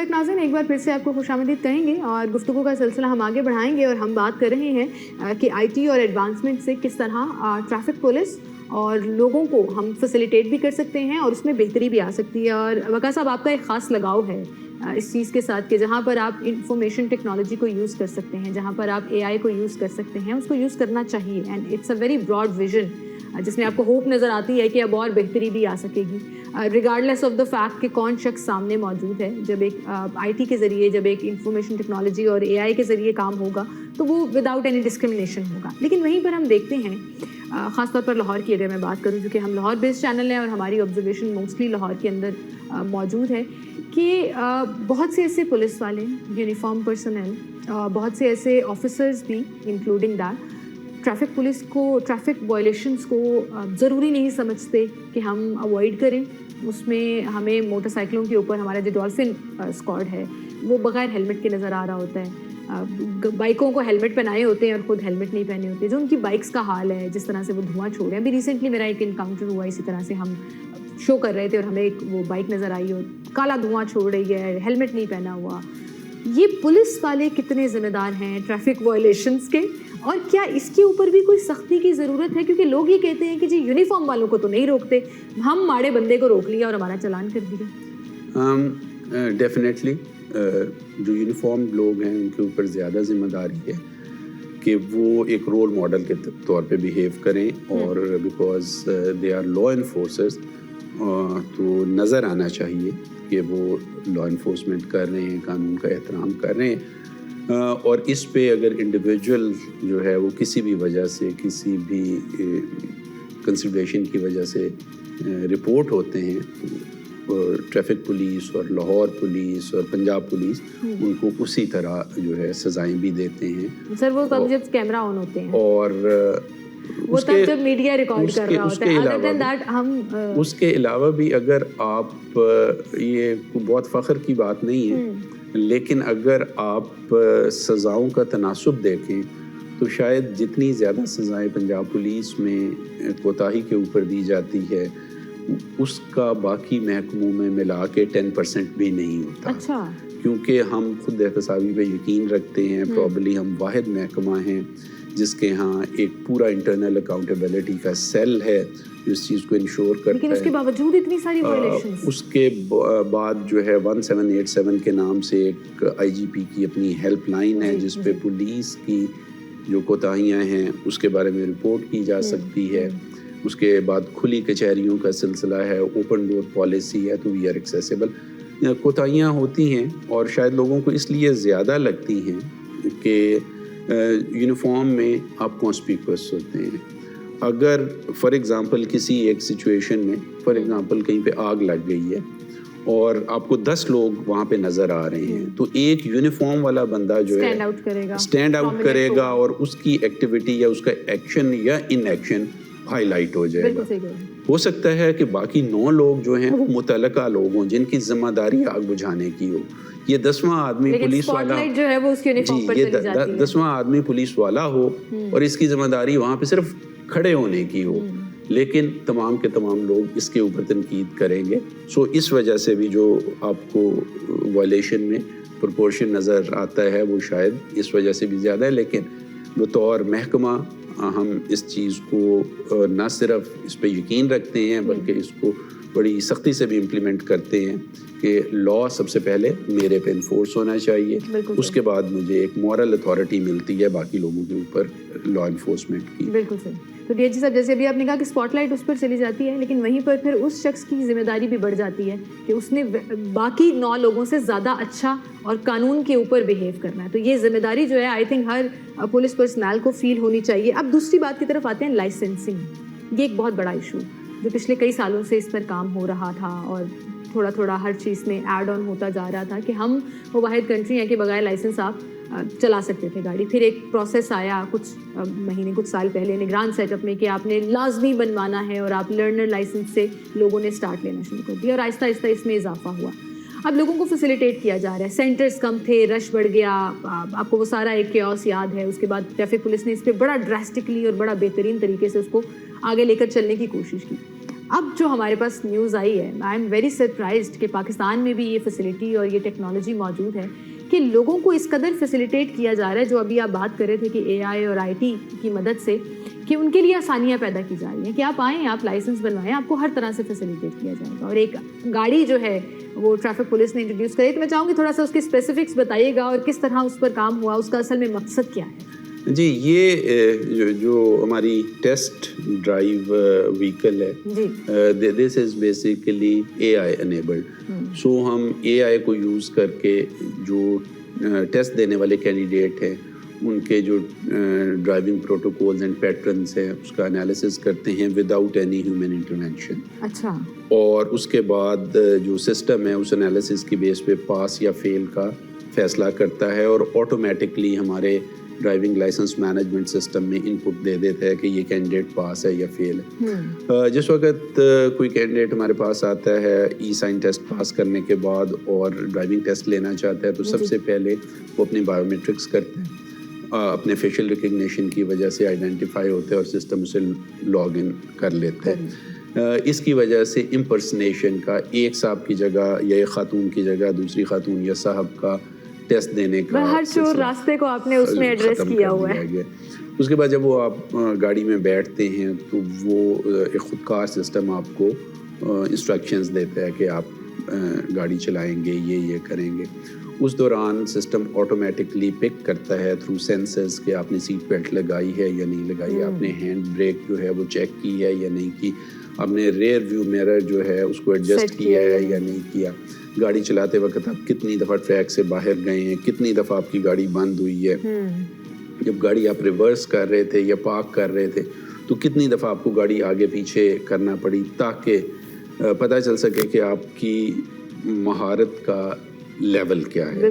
Back ناظرین، ایک بار پھر سے آپ کو خوش آمدید کہیں گے اور گفتگو کا سلسلہ ہم آگے بڑھائیں گے اور ہم بات کر رہے ہیں کہ آئی ٹی اور ایڈوانسمنٹ سے کس طرح ٹریفک پولیس اور لوگوں کو ہم فیسیلیٹیٹ بھی کر سکتے ہیں اور اس میں بہتری بھی آ سکتی ہے. اور وقا صاحب، آپ کا ایک خاص لگاؤ ہے اس چیز کے ساتھ کہ جہاں پر آپ انفارمیشن ٹیکنالوجی کو یوز کر سکتے ہیں، جہاں پر آپ اے آئی کو یوز کر سکتے ہیں، اس کو یوز کرنا چاہیے. And it's a very broad vision جس میں آپ کو ہوپ نظر آتی ہے کہ اب اور بہتری بھی آ سکے گی، ریگارڈلیس آف دا فیکٹ کہ کون شخص سامنے موجود ہے. جب ایک آئی ٹی کے ذریعے، جب ایک انفارمیشن ٹیکنالوجی اور اے آئی کے ذریعے کام ہوگا تو وہ وداؤٹ اینی ڈسکرمنیشن ہوگا. لیکن وہیں پر ہم دیکھتے ہیں، خاص طور پر لاہور کی اگر میں بات کروں، کیونکہ ہم لاہور بیسڈ چینل ہیں اور ہماری آبزرویشن موسٹلی لاہور کے اندر موجود ہے، کہ بہت سے ایسے پولیس والے، یونیفارم پرسنل، بہت سے ایسے آفیسرز بھی انکلوڈنگ دیٹ، ٹریفک پولیس کو، ٹریفک وائلیشنس کو ضروری نہیں سمجھتے کہ ہم اوائڈ کریں. اس میں ہمیں موٹر سائیکلوں کے اوپر ہمارا جو ڈولفن اسکواڈ ہے وہ بغیر ہیلمٹ کے نظر آ رہا ہوتا ہے. بائکوں کو ہیلمٹ پہنائے ہوتے ہیں اور خود ہیلمٹ نہیں پہنے ہوتے. جو ان کی بائکس کا حال ہے، جس طرح سے وہ دھواں چھوڑ رہے ہیں. ابھی ریسنٹلی میرا ایک انکاؤنٹر ہوا، اسی طرح سے ہم شو کر رہے تھے اور ہمیں ایک وہ بائک نظر آئی اور کالا دھواں چھوڑ رہی ہے، ہیلمٹ نہیں پہنا ہوا. یہ پولیس والے کتنے ذمہ دار ہیں ٹریفک وائلیشنس کے، اور کیا اس کے اوپر بھی کوئی سختی کی ضرورت ہے؟ کیونکہ لوگ یہ کہتے ہیں کہ جی یونیفارم والوں کو تو نہیں روکتے، ہم ماڑے بندے کو روک لیا اور ہمارا چلان کر دیا. ڈیفینیٹلی جو یونیفارم لوگ ہیں ان کے اوپر زیادہ ذمہ داری ہے کہ وہ ایک رول ماڈل کے طور پہ بیہیو کریں، اور because they are law enforcers, تو نظر آنا چاہیے کہ وہ لا انفورسمنٹ کر رہے ہیں، قانون کا احترام کر رہے ہیں. اور اس پہ اگر انڈیویجول جو ہے وہ کسی بھی وجہ سے، کسی بھی کنسیڈریشن کی وجہ سے رپورٹ ہوتے ہیں، اور ٹریفک پولیس اور لاہور پولیس اور پنجاب پولیس ان کو اسی طرح جو ہے سزائیں بھی دیتے ہیں. سر وہ تب جب کیمرہ آن ہوتے ہیں اور وہ تب جب میڈیا ریکارڈ کر رہا ہوتا ہے. ادر دین دیٹ ہم اس کے علاوہ بھی اگر آپ، یہ بہت فخر کی بات نہیں ہے، لیکن اگر آپ سزاؤں کا تناسب دیکھیں تو شاید جتنی زیادہ سزائیں پنجاب پولیس میں کوتاہی کے اوپر دی جاتی ہے، اس کا باقی محکموں میں ملا کے 10% بھی نہیں ہوتا. اچھا. کیونکہ ہم خود احتسابی پہ یقین رکھتے ہیں. پرابلی ہم واحد محکمہ ہیں جس کے ہاں ایک پورا انٹرنل اکاؤنٹیبلٹی کا سیل ہے جو اس چیز کو انشور کرتا ہے. لیکن اس کے باوجود اتنی ساری وائلیشنز. اس کے بعد جو ہے 1787 کے نام سے ایک آئی جی پی کی اپنی ہیلپ لائن ہے جس پہ پولیس کی جو کوتاہیاں ہیں اس کے بارے میں رپورٹ کی جا سکتی ہے. اس کے بعد کھلی کچہریوں کا سلسلہ ہے، اوپن ڈور پالیسی ہے، تو وی آر ایکسیسیبل. کوتاہیاں ہوتی ہیں اور شاید لوگوں کو اس لیے زیادہ لگتی ہیں کہ یونیفارم میں آپ کانسپیکوس ہوتے ہیں. اگر فار ایگزامپل کسی ایک سچویشن میں، فار ایگزامپل کہیں پہ آگ لگ گئی ہے اور آپ کو 10 لوگ وہاں پہ نظر آ رہے ہیں، تو ایک یونیفارم والا بندہ جو ہے اسٹینڈ آؤٹ کرے گا اور اس کی ایکٹیویٹی یا اس کا ایکشن یا ان ایکشن ہائی لائٹ ہو جائے گا. ہو سکتا ہے کہ باقی 9 لوگ جو ہیں وہ متعلقہ لوگ ہوں جن کی ذمہ داری آگ بجھانے کی ہو. یہ 10واں آدمی پولیس والا جو ہے وہ اس کی یونیفارم پر چلی جاتی ہے. 10واں آدمی پولیس والا ہو اور اس کی ذمہ داری وہاں پہ صرف کھڑے ہونے کی ہو، لیکن تمام کے تمام لوگ اس کے اوپر تنقید کریں گے. سو اس وجہ سے بھی جو آپ کو وائلیشن میں پرپورشن نظر آتا ہے وہ شاید اس وجہ سے بھی زیادہ ہے. لیکن بطور محکمہ ہم اس چیز کو نہ صرف اس پہ یقین رکھتے ہیں بلکہ اس کو بڑی سختی سے بھی امپلیمنٹ کرتے ہیں کہ لا سب سے پہلے میرے پہ انفورس ہونا چاہیے، اس کے بعد مجھے ایک مورل اتھارٹی ملتی ہے باقی لوگوں کے اوپر لا انفورسمنٹ کی. بالکل صحیح. تو ڈی ایچ جی صاحب، جیسے ابھی آپ نے کہا کہ اسپاٹ لائٹ اس پر چلی جاتی ہے، لیکن وہیں پر پھر اس شخص کی ذمہ داری بھی بڑھ جاتی ہے کہ اس نے باقی 9 لوگوں سے زیادہ اچھا اور قانون کے اوپر بیہیو کرنا ہے. تو یہ ذمہ داری جو ہے I think Hare police personal کو فیل ہونی چاہیے. اب دوسری بات کی طرف آتے ہیں، لائسنسنگ. یہ ایک بہت بڑا ایشو جو پچھلے کئی سالوں سے اس پر کام ہو رہا تھا اور تھوڑا تھوڑا ہر چیز میں ایڈ آن ہوتا جا رہا تھا کہ ہم وہ واحد کنٹری ہیں کہ بغیر لائسنس آپ چلا سکتے تھے گاڑی. پھر ایک پروسیس آیا کچھ مہینے کچھ سال پہلے نگران سیٹ اپ میں کہ آپ نے لازمی بنوانا ہے اور آپ لرنر لائسنس سے لوگوں نے اسٹارٹ لینا شروع کر دیا اور آہستہ آہستہ اس میں اضافہ ہوا. اب لوگوں کو فیسیلیٹیٹ کیا جا رہا ہے، سینٹرز کم تھے، رش بڑھ گیا. آپ کو وہ سارا ایک کیوس یاد ہے. اس کے بعد ٹریفک پولیس نے اس پہ بڑا ڈراسٹکلی اور بڑا بہترین طریقے سے اس کو آگے لے کر چلنے کی کوشش کی. اب جو ہمارے پاس نیوز آئی ہے, آئی ایم ویری سرپرائزڈ کہ پاکستان میں بھی یہ فیسلٹی اور یہ ٹیکنالوجی موجود ہے کہ لوگوں کو اس قدر فیسیلیٹیٹ کیا جا رہا ہے, جو ابھی آپ بات کر رہے تھے کہ اے آئی اور آئی ٹی کی مدد سے, کہ ان کے لیے آسانیاں پیدا کی جا رہی ہیں کہ آپ آئیں, آپ لائسنس بنوائیں, آپ کو ہر طرح سے فیسیلیٹیٹ کیا جائے گا. اور ایک گاڑی جو ہے وہ ٹریفک پولیس نے انٹروڈیوس کری, تو میں چاہوں گی تھوڑا سا اس کی اسپیسیفکس بتائیے گا اور کس طرح اس پر کام ہوا, اس کا اصل میں مقصد کیا ہے. جی, یہ جو ہماری ٹیسٹ ڈرائیو وہیکل ہے, دس is basically a I enabled. سو ہم اے آئی کو یوز کر کے جو ٹیسٹ دینے والے کینڈیڈیٹ ہیں ان کے جو ڈرائیونگ پروٹوکولز اینڈ پیٹرنس ہیں اس کا انالیسس کرتے ہیں وداؤٹ اینی ہیومن انٹرونشن. اچھا. اور اس کے بعد جو سسٹم ہے اس انالیسس کی بیس پہ پاس یا فیل کا فیصلہ کرتا ہے, اور آٹومیٹکلی ہمارے ڈرائیونگ لائسنس مینجمنٹ سسٹم میں ان پٹ دے دیتا ہے کہ یہ کینڈیڈیٹ پاس ہے یا فیل ہے. جس وقت کوئی کینڈیڈیٹ ہمارے پاس آتا ہے ای سائن ٹیسٹ پاس کرنے کے بعد اور ڈرائیونگ ٹیسٹ لینا چاہتا ہے, تو سب سے پہلے وہ اپنے بایو میٹرکس کرتے ہیں, اپنے فیشیل ریکگنیشن کی وجہ سے آئیڈینٹیفائی ہوتے ہیں اور سسٹم اسے لاگ ان کر لیتے ہیں. اس کی وجہ سے امپرسنیشن کا ایک صاحب کی جگہ یا ایک خاتون کی جگہ دوسری خاتون یا صاحب کا ٹیسٹ دینے کا ہر چور راستے کو آپ نے اس میں ایڈریس کیا ہوا ہے. اس کے بعد جب وہ آپ گاڑی میں بیٹھتے ہیں تو وہ ایک خودکار سسٹم آپ کو انسٹرکشنز دیتا ہے کہ آپ گاڑی چلائیں گے, یہ کریں گے. اس دوران سسٹم آٹومیٹکلی پک کرتا ہے تھرو سینسرز کہ آپ نے سیٹ بیلٹ لگائی ہے یا نہیں لگائی, آپ نے ہینڈ بریک جو ہے وہ چیک کی ہے یا نہیں کی, آپ نے ریئر ویو میرر جو ہے اس کو ایڈجسٹ کیا ہے یا نہیں کیا, گاڑی چلاتے وقت آپ کتنی دفعہ ٹریک سے باہر گئے ہیں, کتنی دفعہ آپ کی گاڑی بند ہوئی ہے, جب گاڑی آپ ریورس کر رہے تھے یا پارک کر رہے تھے تو کتنی دفعہ آپ کو گاڑی آگے پیچھے کرنا پڑی, تاکہ پتہ چل سکے کہ آپ کی مہارت کا لیول کیا ہے.